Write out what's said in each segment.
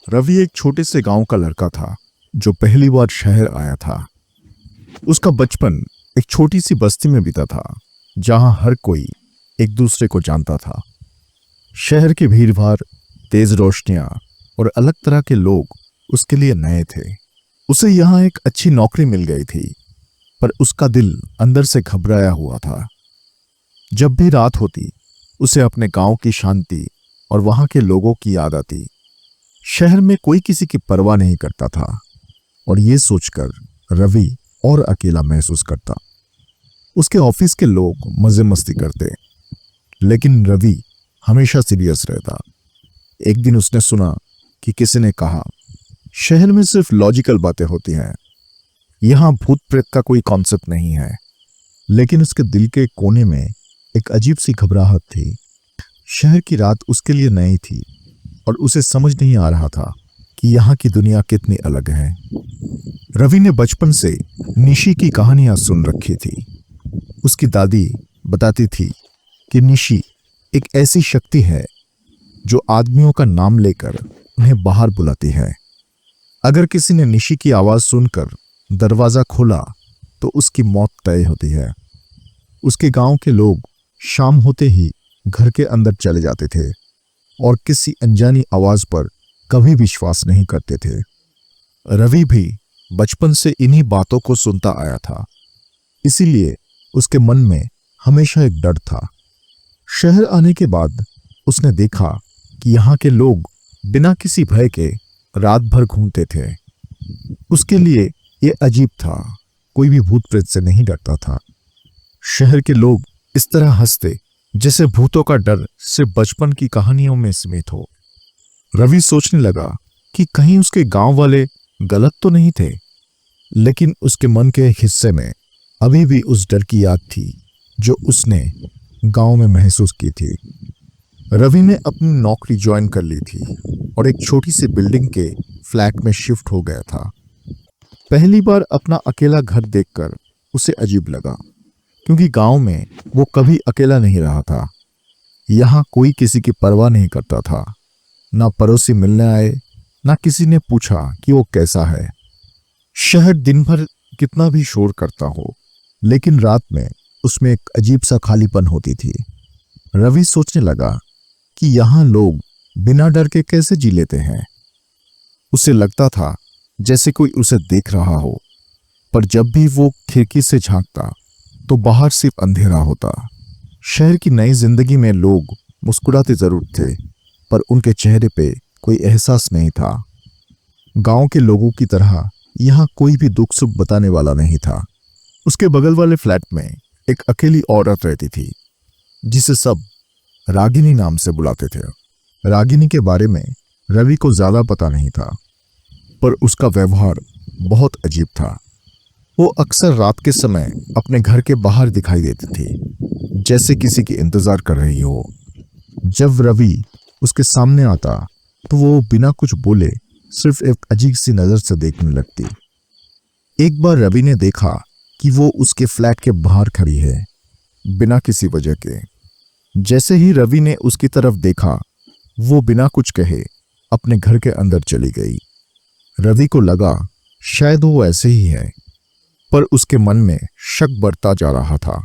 रवि एक छोटे से गांव का लड़का था जो पहली बार शहर आया था। उसका बचपन एक छोटी सी बस्ती में बीता था जहां हर कोई एक दूसरे को जानता था। शहर की भीड़-भाड़, तेज रोशनियां और अलग तरह के लोग उसके लिए नए थे। उसे यहाँ एक अच्छी नौकरी मिल गई थी, पर उसका दिल अंदर से घबराया हुआ था। जब भी रात होती, उसे अपने गांव की शांति और वहां के लोगों की याद आती। शहर में कोई किसी की परवाह नहीं करता था और ये सोचकर रवि और अकेला महसूस करता। उसके ऑफिस के लोग मजे मस्ती करते, लेकिन रवि हमेशा सीरियस रहता। एक दिन उसने सुना कि किसी ने कहा, शहर में सिर्फ लॉजिकल बातें होती हैं, यहाँ भूत प्रेत का कोई कॉन्सेप्ट नहीं है। लेकिन उसके दिल के कोने में एक अजीब सी घबराहट थी। शहर की रात उसके लिए नई थी और उसे समझ नहीं आ रहा था कि यहाँ की दुनिया कितनी अलग है। रवि ने बचपन से निशी की कहानियां सुन रखी थी। उसकी दादी बताती थी कि निशी एक ऐसी शक्ति है जो आदमियों का नाम लेकर उन्हें बाहर बुलाती है। अगर किसी ने निशी की आवाज सुनकर दरवाजा खोला तो उसकी मौत तय होती है। उसके गांव के लोग शाम होते ही घर के अंदर चले जाते थे और किसी अनजानी आवाज पर कभी विश्वास नहीं करते थे। रवि भी बचपन से इन्हीं बातों को सुनता आया था, इसीलिए उसके मन में हमेशा एक डर था। शहर आने के बाद उसने देखा कि यहाँ के लोग बिना किसी भय के रात भर घूमते थे। उसके लिए ये अजीब था, कोई भी भूत प्रेत से नहीं डरता था। शहर के लोग इस तरह हंसते जैसे भूतों का डर सिर्फ बचपन की कहानियों में सीमित हो। रवि सोचने लगा कि कहीं उसके गांव वाले गलत तो नहीं थे, लेकिन उसके मन के एक हिस्से में अभी भी उस डर की याद थी जो उसने गांव में महसूस की थी। रवि ने अपनी नौकरी ज्वाइन कर ली थी और एक छोटी सी बिल्डिंग के फ्लैट में शिफ्ट हो गया था। पहली बार अपना अकेला घर देखकर उसे अजीब लगा, क्योंकि गांव में वो कभी अकेला नहीं रहा था। यहाँ कोई किसी की परवाह नहीं करता था, ना पड़ोसी मिलने आए, ना किसी ने पूछा कि वो कैसा है। शहर दिन भर कितना भी शोर करता हो, लेकिन रात में उसमें एक अजीब सा खालीपन होती थी। रवि सोचने लगा कि यहाँ लोग बिना डर के कैसे जी लेते हैं। उसे लगता था जैसे कोई उसे देख रहा हो, पर जब भी वो खिड़की से झांकता तो बाहर सिर्फ अंधेरा होता। शहर की नई जिंदगी में लोग मुस्कुराते जरूर थे, पर उनके चेहरे पे कोई एहसास नहीं था। गांव के लोगों की तरह यहाँ कोई भी दुख सुख बताने वाला नहीं था। उसके बगल वाले फ्लैट में एक अकेली औरत रहती थी, जिसे सब रागिनी नाम से बुलाते थे। रागिनी के बारे में रवि को ज्यादा पता नहीं था, पर उसका व्यवहार बहुत अजीब था। वो अक्सर रात के समय अपने घर के बाहर दिखाई देती थी, जैसे किसी की इंतजार कर रही हो। जब रवि उसके सामने आता तो वो बिना कुछ बोले सिर्फ एक अजीब सी नजर से देखने लगती। एक बार रवि ने देखा कि वो उसके फ्लैट के बाहर खड़ी है, बिना किसी वजह के। जैसे ही रवि ने उसकी तरफ देखा, वो बिना कुछ कहे अपने घर के अंदर चली गई। रवि को लगा शायद वो ऐसे ही है, पर उसके मन में शक बढ़ता जा रहा था।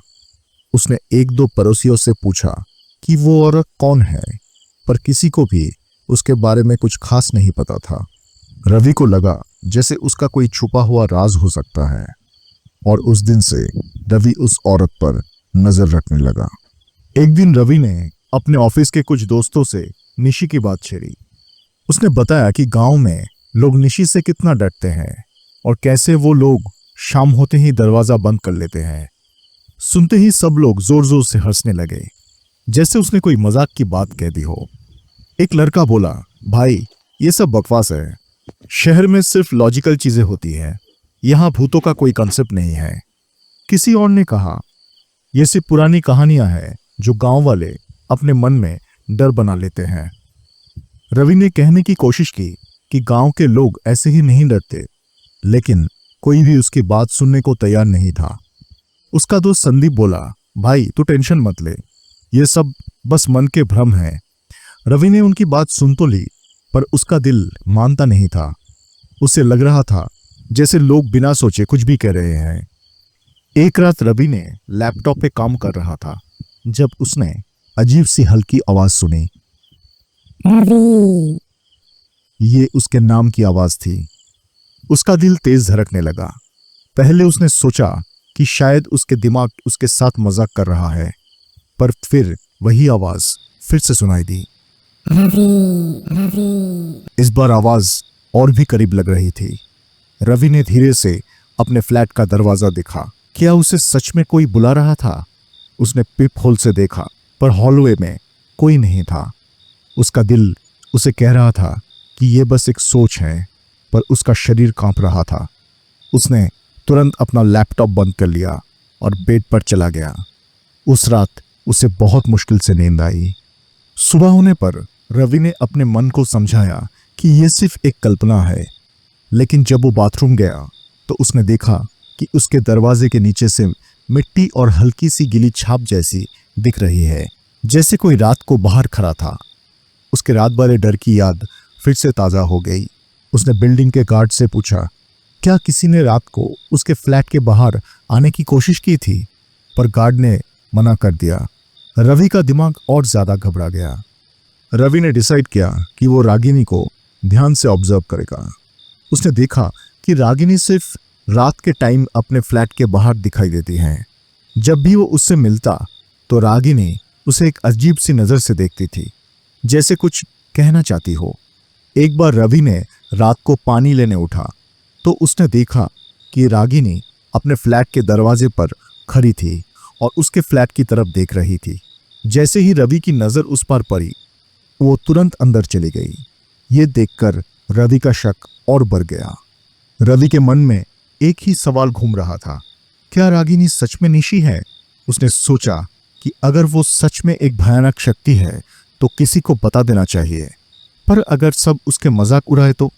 उसने एक दो पड़ोसियों से पूछा कि वो औरत कौन है, पर किसी को भी उसके बारे में कुछ खास नहीं पता था। रवि को लगा जैसे उसका कोई छुपा हुआ राज हो सकता है, और उस दिन से रवि उस औरत पर नजर रखने लगा। एक दिन रवि ने अपने ऑफिस के कुछ दोस्तों से निशी की बात छेड़ी। उसने बताया कि गांव में लोग निशी से कितना डरते हैं और कैसे वो लोग शाम होते ही दरवाजा बंद कर लेते हैं। सुनते ही सब लोग जोर जोर से हंसने लगे, जैसे उसने कोई मजाक की बात कह दी हो। एक लड़का बोला, भाई ये सब बकवास है, शहर में सिर्फ लॉजिकल चीजें होती है, यहाँ भूतों का कोई कंसेप्ट नहीं है। किसी और ने कहा, ये सिर्फ पुरानी कहानियां हैं जो गांव वाले अपने मन में डर बना लेते हैं। रवि ने कहने की कोशिश की कि गांव के लोग ऐसे ही नहीं डरते, लेकिन कोई भी उसकी बात सुनने को तैयार नहीं था। उसका दोस्त संदीप बोला, भाई तू टेंशन मत ले, ये सब बस मन के भ्रम है। रवि ने उनकी बात सुन तो ली, पर उसका दिल मानता नहीं था। उसे लग रहा था जैसे लोग बिना सोचे कुछ भी कह रहे हैं। एक रात रवि ने लैपटॉप पे काम कर रहा था जब उसने अजीब सी हल्की आवाज सुनी। रवि। ये उसके नाम की आवाज थी। उसका दिल तेज धड़कने लगा। पहले उसने सोचा कि शायद उसके दिमाग उसके साथ मजाक कर रहा है, पर फिर वही आवाज फिर से सुनाई दी। रवि। रवि। इस बार आवाज और भी करीब लग रही थी। रवि ने धीरे से अपने फ्लैट का दरवाजा देखा। क्या उसे सच में कोई बुला रहा था? उसने पिप होल से देखा, पर हॉलवे में कोई नहीं था। उसका दिल उसे कह रहा था कि यह बस एक सोच है, पर उसका शरीर कांप रहा था। उसने तुरंत अपना लैपटॉप बंद कर लिया और बेड पर चला गया। उस रात उसे बहुत मुश्किल से नींद आई। सुबह होने पर रवि ने अपने मन को समझाया कि यह सिर्फ एक कल्पना है, लेकिन जब वो बाथरूम गया तो उसने देखा कि उसके दरवाजे के नीचे से मिट्टी और हल्की सी गीली छाप जैसी दिख रही है, जैसे कोई रात को बाहर खड़ा था। उसके रात वाले डर की याद फिर से ताज़ा हो गई। उसने बिल्डिंग के गार्ड से पूछा, क्या किसी ने रात को उसके फ्लैट के बाहर आने की कोशिश की थी? पर गार्ड ने मना कर दिया। रवि का दिमाग और ज्यादा घबरा गया। रवि ने डिसाइड किया कि वो रागिनी को ध्यान से ऑब्जर्व करेगा। उसने देखा कि रागिनी सिर्फ रात के टाइम अपने फ्लैट के बाहर दिखाई देती है। जब भी वो उससे मिलता तो रागिनी उसे एक अजीब सी नजर से देखती थी, जैसे कुछ कहना चाहती हो। एक बार रवि ने रात को पानी लेने उठा तो उसने देखा कि रागिनी अपने फ्लैट के दरवाजे पर खड़ी थी और उसके फ्लैट की तरफ देख रही थी। जैसे ही रवि की नजर उस पर पड़ी, वो तुरंत अंदर चली गई। ये देखकर रवि का शक और बढ़ गया। रवि के मन में एक ही सवाल घूम रहा था, क्या रागिनी सच में निशी है? उसने सोचा कि अगर वो सच में एक भयानक शक्ति है तो किसी को बता देना चाहिए। पर अगर सब उसके मजाक उड़ाए तो?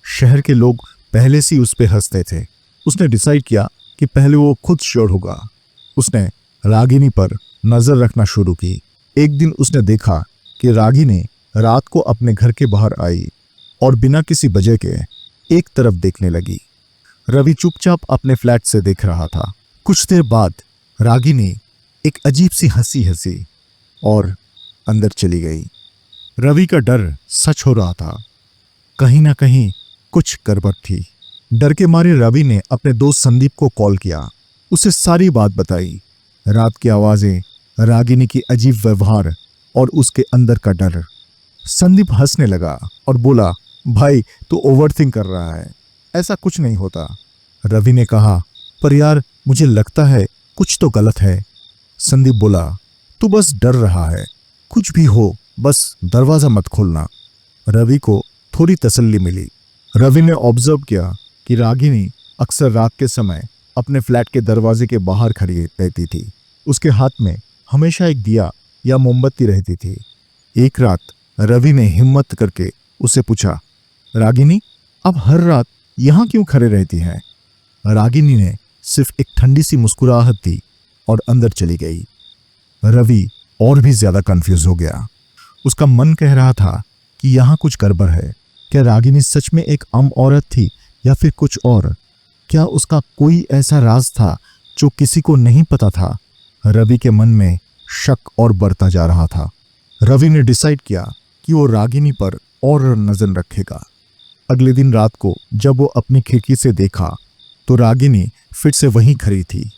शहर के लोग पहले से उस पे हंसते थे। उसने डिसाइड किया कि पहले वो खुद श्योर होगा। उसने रागिनी पर नजर रखना शुरू की। एक दिन उसने देखा कि रागिनी रात को अपने घर के बाहर आई और बिना किसी वजह के एक तरफ देखने लगी। रवि चुपचाप अपने फ्लैट से देख रहा था। कुछ देर बाद रागिनी एक अजीब सी हंसी हंसी और अंदर चली गई। रवि का डर सच हो रहा था। कहीं ना कहीं कुछ गड़बड़ थी। डर के मारे रवि ने अपने दोस्त संदीप को कॉल किया। उसे सारी बात बताई, रात की आवाजें, रागिनी की अजीब व्यवहार और उसके अंदर का डर। संदीप हंसने लगा और बोला, भाई तू ओवरथिंक कर रहा है, ऐसा कुछ नहीं होता। रवि ने कहा, पर यार मुझे लगता है कुछ तो गलत है। संदीप बोला, तू बस डर रहा है, कुछ भी हो बस दरवाजा मत खोलना। रवि को थोड़ी तसल्ली मिली। रवि ने ऑब्जर्व किया कि रागिनी अक्सर रात के समय अपने फ्लैट के दरवाजे के बाहर खड़ी रहती थी। उसके हाथ में हमेशा एक दिया या मोमबत्ती रहती थी। एक रात रवि ने हिम्मत करके उसे पूछा, रागिनी अब हर रात यहाँ क्यों खड़े रहती हैं? रागिनी ने सिर्फ एक ठंडी सी मुस्कुराहट दी और अंदर चली गई। रवि और भी ज्यादा कंफ्यूज हो गया। उसका मन कह रहा था कि यहाँ कुछ गड़बड़ है। क्या रागिनी सच में एक आम औरत थी या फिर कुछ और? क्या उसका कोई ऐसा राज था जो किसी को नहीं पता था? रवि के मन में शक और बढ़ता जा रहा था। रवि ने डिसाइड किया कि वो रागिनी पर और नजर रखेगा। अगले दिन रात को जब वो अपनी खिड़की से देखा तो रागिनी फिर से वहीं खड़ी थी,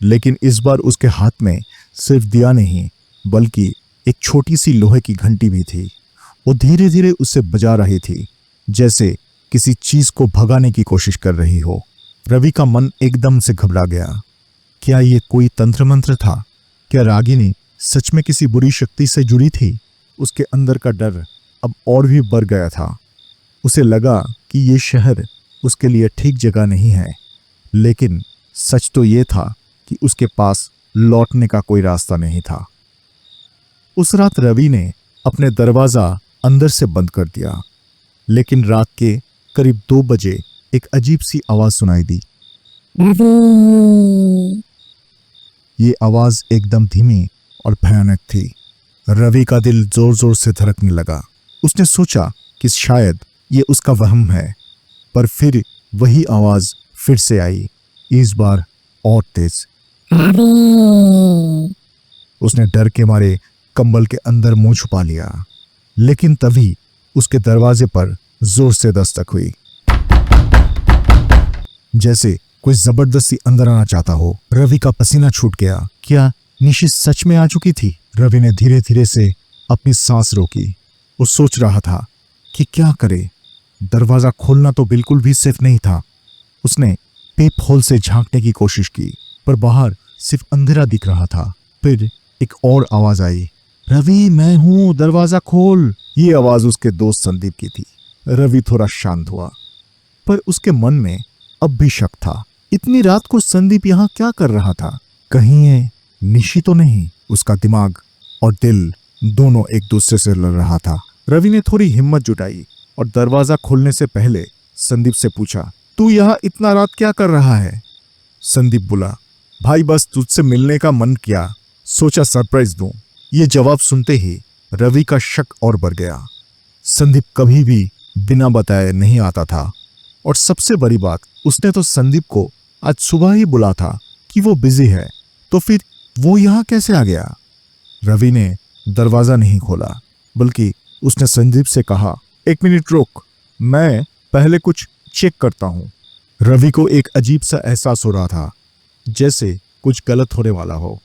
लेकिन इस बार उसके हाथ में सिर्फ दिया नहीं बल्कि एक छोटी सी लोहे की घंटी भी थी। वो धीरे धीरे उसे बजा रही थी, जैसे किसी चीज को भगाने की कोशिश कर रही हो। रवि का मन एकदम से घबरा गया। क्या ये कोई तंत्र मंत्र था? क्या रागिनी सच में किसी बुरी शक्ति से जुड़ी थी? उसके अंदर का डर अब और भी बढ़ गया था। उसे लगा कि ये शहर उसके लिए ठीक जगह नहीं है, लेकिन सच तो ये था कि उसके पास लौटने का कोई रास्ता नहीं था। उस रात रवि ने अपने दरवाजा अंदर से बंद कर दिया, लेकिन रात के करीब 2 बजे एक अजीब सी आवाज सुनाई दी। रवि। ये आवाज एकदम धीमी और भयानक थी। रवि का दिल जोर जोर से धड़कने लगा। उसने सोचा कि शायद ये उसका वहम है, पर फिर वही आवाज फिर से आई, इस बार और तेज। रवि। उसने डर के मारे कंबल के अंदर मुंह छुपा लिया, लेकिन तभी उसके दरवाजे पर जोर से दस्तक हुई, जैसे कोई जबरदस्ती अंदर आना चाहता हो। रवि का पसीना छूट गया। क्या निशि सच में आ चुकी थी? रवि ने धीरे धीरे से अपनी सांस रोकी। वो सोच रहा था कि क्या करे। दरवाजा खोलना तो बिल्कुल भी सेफ नहीं था। उसने पेप होल से झांकने की कोशिश की, पर बाहर सिर्फ अंधेरा दिख रहा था। फिर एक और आवाज आई, रवि मैं हूं, दरवाजा खोल। ये आवाज उसके दोस्त संदीप की थी। रवि थोड़ा शांत हुआ, पर उसके मन में अब भी शक था। इतनी रात को संदीप यहाँ क्या कर रहा था? कहीं ये निशि तो नहीं? उसका दिमाग और दिल दोनों एक दूसरे से लड़ रहा था। रवि ने थोड़ी हिम्मत जुटाई और दरवाजा खोलने से पहले संदीप से पूछा, तू यहाँ इतना रात क्या कर रहा है? संदीप बोला, भाई बस तुझसे मिलने का मन किया, सोचा सरप्राइज दूं। ये जवाब सुनते ही रवि का शक और बढ़ गया। संदीप कभी भी बिना बताए नहीं आता था, और सबसे बड़ी बात, उसने तो संदीप को आज सुबह ही बोला था कि वो बिजी है, तो फिर वो यहाँ कैसे आ गया? रवि ने दरवाजा नहीं खोला, बल्कि उसने संदीप से कहा, एक मिनट रुक, मैं पहले कुछ चेक करता हूं। रवि को एक अजीब सा एहसास हो रहा था, जैसे कुछ गलत होने वाला हो।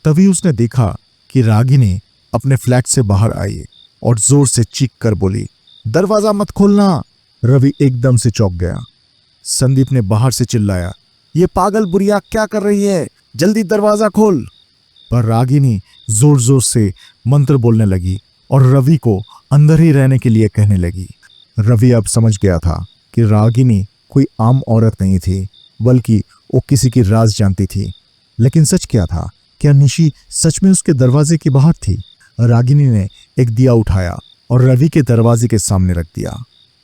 तभी उसने देखा कि रागिनी अपने फ्लैट से बाहर आई और जोर से चीख कर बोली, दरवाजा मत खोलना। रवि एकदम से चौंक गया। संदीप ने बाहर से चिल्लाया, ये पागल बुढ़िया क्या कर रही है, जल्दी दरवाजा खोल। पर रागिनी जोर जोर से मंत्र बोलने लगी और रवि को अंदर ही रहने के लिए कहने लगी। रवि अब समझ गया था कि रागिनी कोई आम औरत नहीं थी, बल्कि वो किसी की राज जानती थी। लेकिन सच क्या था? क्या निशि सच में उसके दरवाजे के बाहर थी? रागिनी ने एक दिया उठाया और रवि के दरवाजे के सामने रख दिया।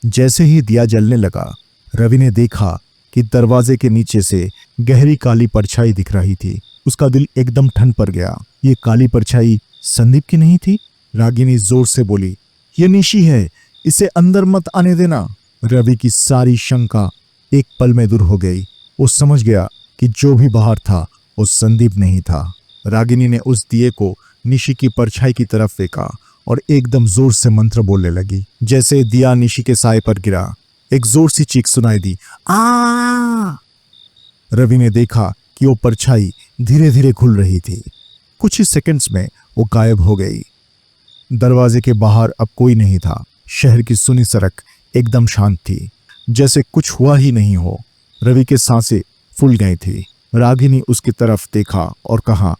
जैसे ही दिया जलने लगा, रवि ने देखा कि दरवाजे के नीचे से गहरी काली परछाई दिख रही थी। उसका दिल एकदम ठंड पड़ गया। ये काली परछाई संदीप की नहीं थी। रागिनी जोर से बोली, ये निशि है, इसे अंदर मत आने देना। रवि की सारी शंका एक पल में दूर हो गई। वो समझ गया कि जो भी बाहर था वो संदीप नहीं था। रागिनी ने उस दिए को निशि की परछाई की तरफ फेंका और एकदम जोर से मंत्र बोलने लगी। जैसे दिया निशि के साए पर गिरा, एक जोर सी चीख सुनाई दी, आ! रवि ने देखा कि वो परछाई धीरे धीरे खुल रही थी। कुछ ही सेकंड्स में वो गायब हो गई। दरवाजे के बाहर अब कोई नहीं था। शहर की सुनी सड़क एकदम शांत थी, जैसे कुछ हुआ ही नहीं हो। रवि के सांसें फूल गई थी। रागिनी उसकी तरफ देखा और कहा,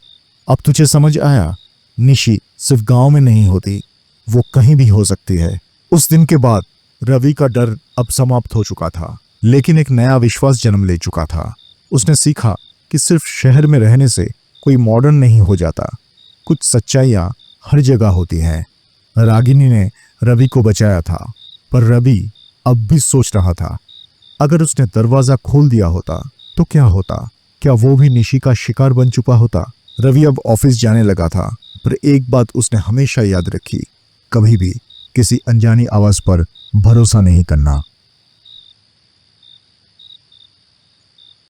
अब तुझे समझ आया, निशि सिर्फ गांव में नहीं होती, वो कहीं भी हो सकती है। उस दिन के बाद रवि का डर अब समाप्त हो चुका था, लेकिन एक नया विश्वास जन्म ले चुका था। उसने सीखा कि सिर्फ शहर में रहने से कोई मॉडर्न नहीं हो जाता। कुछ सच्चाइयाँ हर जगह होती हैं। रागिनी ने रवि को बचाया था, पर रवि अब भी सोच रहा था, अगर उसने दरवाजा खोल दिया होता तो क्या होता? क्या वो भी निशि का शिकार बन चुका होता? रवि अब ऑफिस जाने लगा था, पर एक बात उसने हमेशा याद रखी, कभी भी किसी अनजानी आवाज पर भरोसा नहीं करना।